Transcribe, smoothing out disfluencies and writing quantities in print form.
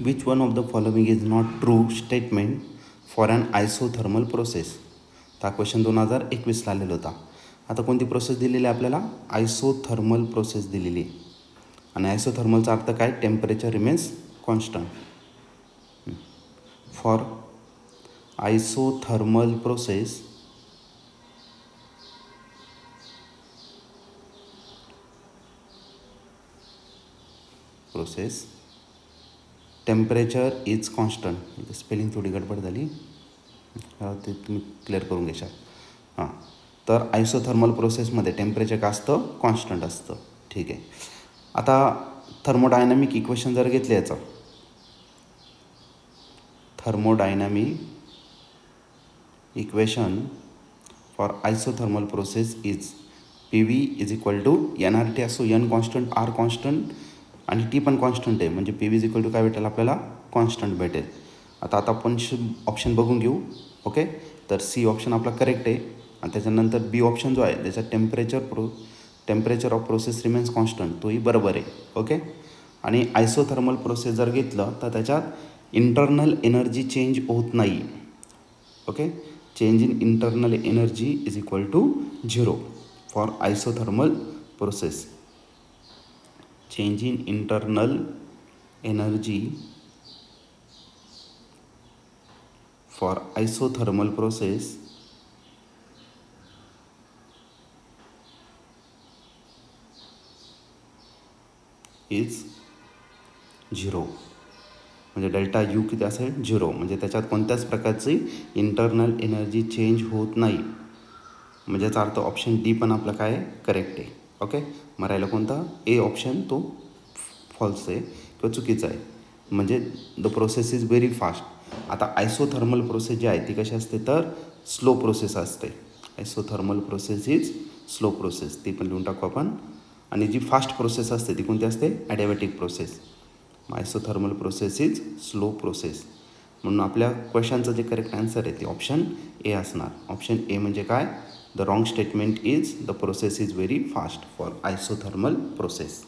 Which one of the following is not true statement for an isothermal process. हा question 2021ला आलेला होता. आता कोणती प्रोसेस दिलेली आहे आपल्याला? आयसोथर्मल प्रोसेस दिलेली आहे. आणि आयसोथर्मलचा अर्थ काय? Temperature remains constant. For isothermal process temperature is constant. Spelling थोडी गडबड झाली, ते तुम्ही क्लिअर करून घेशाल. हां, तर आयसोथर्मल प्रोसेसमध्ये टेम्परेचर काय असतं? कॉन्स्टंट असतं. ठीक आहे. आता थर्मोडायनॅमिक इक्वेशन जर घेतलं याचं, thermodynamic equation for isothermal process is PV is equal to NRT असो, N कॉन्स्टंट, R कॉन्स्टंट आणि T पण कॉन्स्टंट आहे, म्हणजे PV इज इक्वल टू काय भेटेल आपल्याला? कॉन्स्टंट भेटेल. आता आपण ऑप्शन बघून घेऊ. ओके, तर C ऑप्शन आपला करेक्ट आहे. आणि त्याच्यानंतर B ऑप्शन जो आहे त्याच्यात temperature of process remains constant, तोही बरोबर आहे. ओके, आणि आयसोथर्मल प्रोसेस जर घेतलं तर त्याच्यात इंटरनल एनर्जी चेंज होत नाही. Okay, change in internal energy is equal to 0 for isothermal process. Change in internal energy for isothermal process is 0. म्हणजे डेल्टा U किती असेल? 0. म्हणजे त्याच्यात कोणत्याच प्रकारची इंटरनल एनर्जी चेंज होत नाही. म्हणजे याचा अर्थ ऑप्शन D पण आपला काय आहे? करेक्ट आहे. ओके, मग राहिला कोणता? A ऑप्शन, तो फॉल्स आहे किंवा चुकीचा आहे. म्हणजे the process is very fast. आता आयसोथर्मल प्रोसेस जी आहे ती कशी असते? तर स्लो प्रोसेस असते. Isothermal process is slow process, ती पण लिहून टाकू आपण. आणि जी फास्ट प्रोसेस असते ती कोणती असते? Adiabatic process. Isothermal process is slow process. म्हणून आपल्या क्वेश्चनचं जे करेक्ट आन्सर आहे ते ऑप्शन A असणार. ऑप्शन A म्हणजे काय? The wrong statement is the process is very fast for isothermal process.